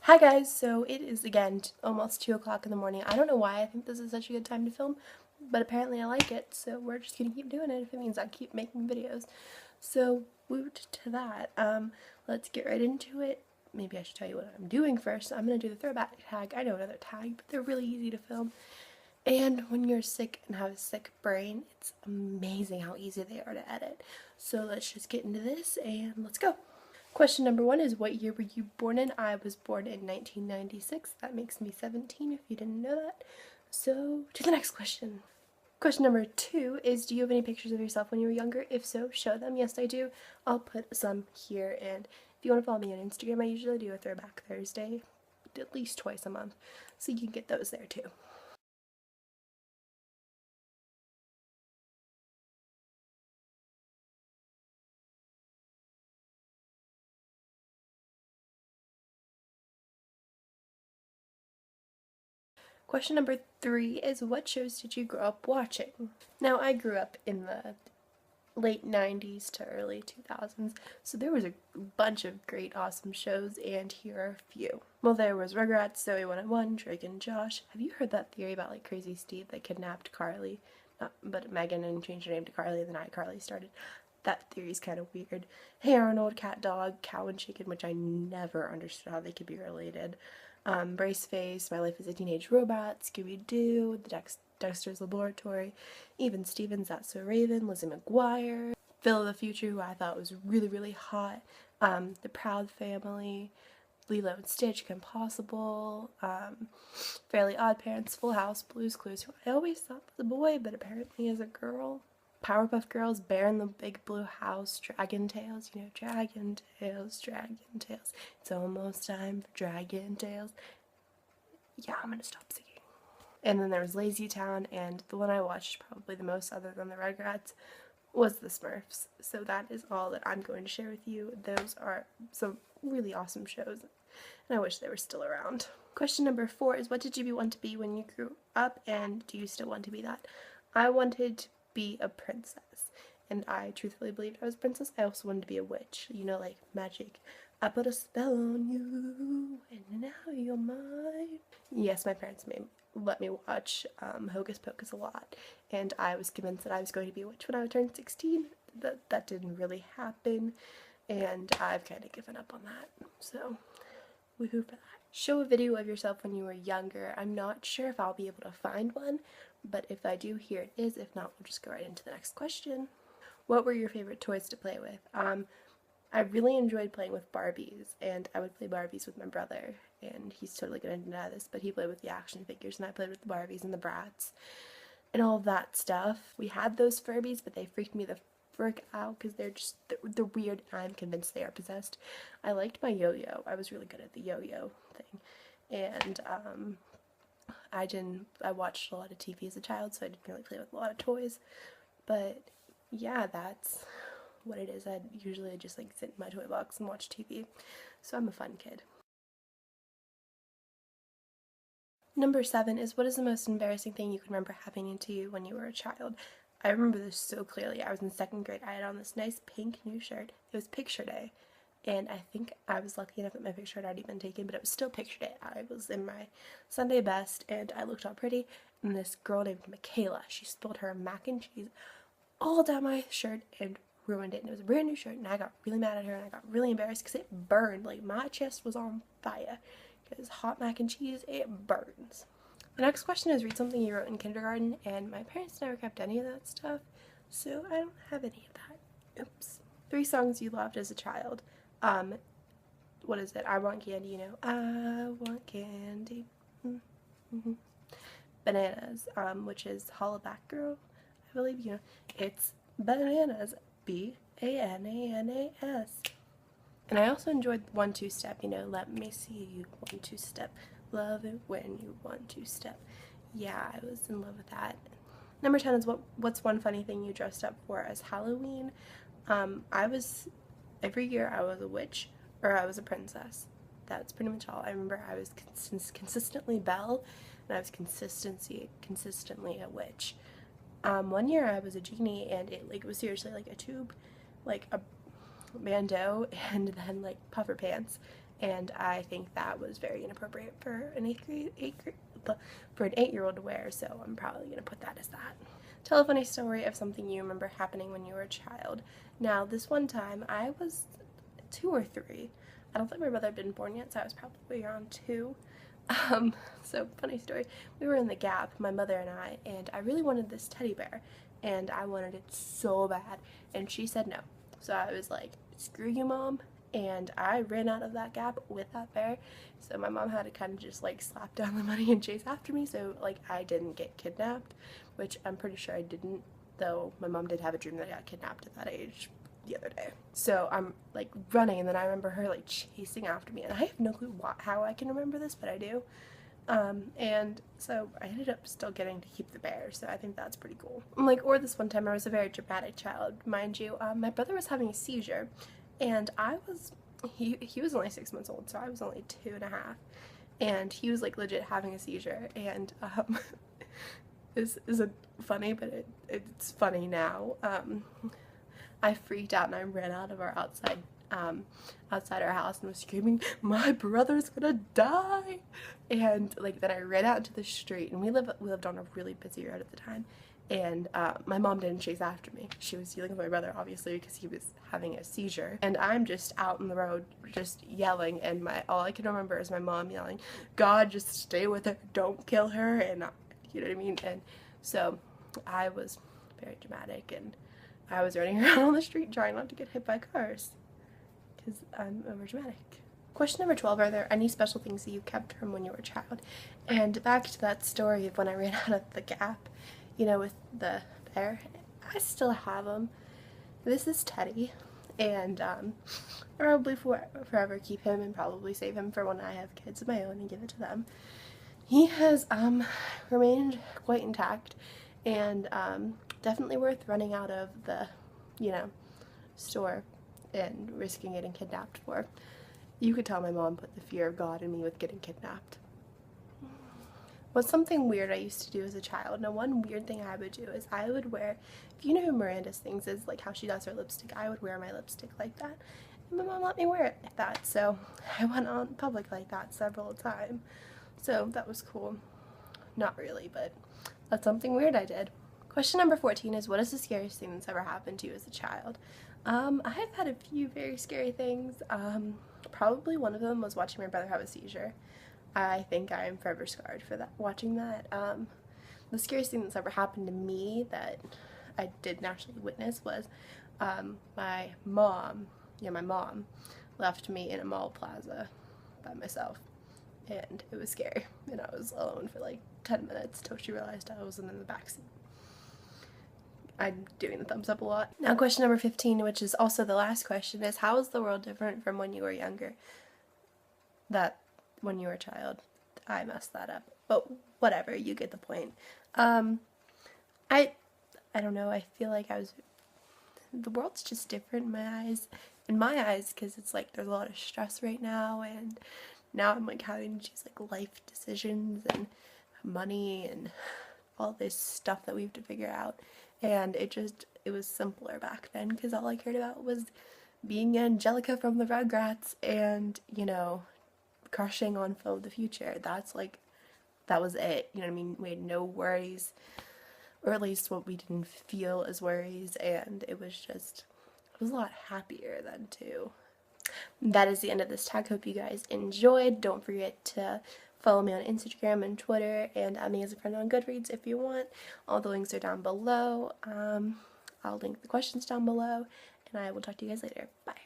Hi guys, so it is again almost 2 o'clock in the morning. I don't know why I think this is such a good time to film, but apparently I like it, so we're just gonna keep doing it if it means I keep making videos. So, woot to that. Let's get right into it. Maybe I should tell you what I'm doing first. I'm gonna do the throwback tag. I know another tag, but they're really easy to film. And when you're sick and have a sick brain, it's amazing how easy they are to edit. So let's just get into this and let's go. Question number 1 is, what year were you born in? I was born in 1996. That makes me 17 if you didn't know that. So, to the next question. Question number 2 is, do you have any pictures of yourself when you were younger? If so, show them. Yes, I do. I'll put some here, and if you want to follow me on Instagram, I usually do a Throwback Thursday at least twice a month, so you can get those there too. Question number 3 is, what shows did you grow up watching? Now, I grew up in the late 90s to early 2000s, so there was a bunch of great awesome shows, and here are a few. Well, there was Rugrats, Zoe 101, Drake and Josh. Have you heard that theory about like Crazy Steve that kidnapped Carly? But Megan and changed her name to Carly, and then iCarly started. That theory's kind of weird. Hey Arnold, Cat Dog, Cow and Chicken, which I never understood how they could be related. Braceface, My Life as a Teenage Robot, Scooby-Doo, Dexter's Laboratory, even Stevens, That's So Raven, Lizzie McGuire, Phil of the Future, who I thought was really, really hot, The Proud Family, Lilo and Stitch, Kim Possible, Fairly Odd Parents, Full House, Blue's Clues, who I always thought was a boy, but apparently is a girl. Powerpuff Girls, Bear in the Big Blue House, Dragon Tales, you know, Dragon Tales, Dragon Tales. It's almost time for Dragon Tales. Yeah, I'm gonna stop singing. And then there was Lazy Town, and the one I watched probably the most, other than the Rugrats, was the Smurfs. So that is all that I'm going to share with you. Those are some really awesome shows, and I wish they were still around. Question number 4 is, what did you want to be when you grew up, and do you still want to be that? I wanted to be a princess, and I truthfully believed I was a princess. I also wanted to be a witch, you know, like magic. I put a spell on you, and now you're mine. Yes, my parents let me watch Hocus Pocus a lot, and I was convinced that I was going to be a witch when I turned 16. That didn't really happen, and I've kind of given up on that, so woohoo for that. Show a video of yourself when you were younger. I'm not sure if I'll be able to find one, but if I do, here it is. If not, we'll just go right into the next question. What were your favorite toys to play with? I really enjoyed playing with Barbies, and I would play Barbies with my brother, and he's totally gonna deny this, but he played with the action figures, and I played with the Barbies and the Brats, and all of that stuff. We had those Furbies, but they freaked me the frick out because they're weird, and I'm convinced they are possessed. I liked my yo-yo. I was really good at the yo-yo thing, and I watched a lot of TV as a child, so I didn't really play with a lot of toys, but yeah, that's what it is. I'd usually just like sit in my toy box and watch TV, so I'm a fun kid. Number 7 is, what is the most embarrassing thing you can remember happening to you when you were a child? I remember this so clearly. I was in 2nd grade. I had on this nice pink new shirt. It was picture day, and I think I was lucky enough that my picture had already been taken, but it was still picture day. I was in my Sunday best, and I looked all pretty, and this girl named Michaela, she spilled her mac and cheese all down my shirt and ruined it. And it was a brand new shirt, and I got really mad at her, and I got really embarrassed because it burned. Like, my chest was on fire because hot mac and cheese, it burns. The next question is, read something you wrote in kindergarten, and my parents never kept any of that stuff, so I don't have any of that. Oops. 3 songs you loved as a child. What is it? I Want Candy, you know. I want candy. Mm-hmm. Bananas, which is Hollaback Girl, I believe, you know. It's bananas, Bananas. And I also enjoyed 1-2 step, you know, let me see you 1-2 step. Love it when you 1-2 step. Yeah, I was in love with that. Number 10 is, what's one funny thing you dressed up for as Halloween? Every year I was a witch or I was a princess. That's pretty much all. I remember I was consistently Belle, and I was consistently a witch. One year I was a genie, and it was seriously like a tube, like a bandeau, and then like puffer pants, and I think that was very inappropriate for an 8-year-old to wear, so I'm probably going to put that as that. Tell a funny story of something you remember happening when you were a child. Now, this one time, I was 2 or 3. I don't think my brother had been born yet, so I was probably around 2. So funny story. We were in the Gap, my mother and I really wanted this teddy bear, and I wanted it so bad, and she said no. So I was like, screw you, Mom, and I ran out of that Gap with that bear. So my mom had to kind of just like slap down the money and chase after me, so like I didn't get kidnapped, which I'm pretty sure I didn't, though my mom did have a dream that I got kidnapped at that age the other day. So I'm like running, and then I remember her like chasing after me, and I have no clue how I can remember this, but I do. And so I ended up still getting to keep the bear, so I think that's pretty cool. Or this one time I was a very dramatic child, mind you. My brother was having a seizure, and he was only 6 months old, so I was only 2.5, and he was like legit having a seizure, and this isn't funny, but it's funny now. I freaked out and I ran out of our outside our house and was screaming, "My brother's gonna die!" And like then I ran out into the street, and we lived on a really busy road at the time, and my mom didn't chase after me. She was dealing with my brother, obviously, because he was having a seizure, and I'm just out in the road just yelling, and all I can remember is my mom yelling, "God, just stay with her, don't kill her," and you know what I mean. And so I was very dramatic, and I was running around on the street trying not to get hit by cars, because I'm overdramatic. Question number 12, are there any special things that you kept from when you were a child? And back to that story of when I ran out of the Gap, with the bear, I still have him. This is Teddy, and I'll probably forever keep him and probably save him for when I have kids of my own and give it to them. He has remained quite intact, and definitely worth running out of the, store and risking getting kidnapped for. You could tell my mom put the fear of God in me with getting kidnapped. What's something weird I used to do as a child? Now, one weird thing I would do is I would wear, if you know who Miranda Sings is, like how she does her lipstick, I would wear my lipstick like that, and my mom let me wear it like that, so I went out in public like that several times, so that was cool. Not really, but that's something weird I did. Question number 14 is, what is the scariest thing that's ever happened to you as a child? I have had a few very scary things. Probably one of them was watching my brother have a seizure. I think I am forever scarred for that, watching that. The scariest thing that's ever happened to me that I didn't actually witness was my mom left me in a mall plaza by myself, and it was scary, and I was alone for like 10 minutes till she realized I wasn't in the backseat. I'm doing the thumbs up a lot. Now question number 15, which is also the last question, is how is the world different from when you were younger? That when you were a child. I messed that up. But whatever, you get the point. I don't know, I feel like the world's just different in my eyes, because it's like there's a lot of stress right now, and now I'm like having to choose like life decisions and money and all this stuff that we have to figure out. And it was simpler back then, because all I cared about was being Angelica from the Rugrats and, crushing on Phil of the Future. That was it, you know what I mean? We had no worries, or at least what we didn't feel as worries, and it was a lot happier then too. That is the end of this tag. Hope you guys enjoyed. Don't forget to follow me on Instagram and Twitter, and add me as a friend on Goodreads if you want. All the links are down below. I'll link the questions down below, and I will talk to you guys later. Bye.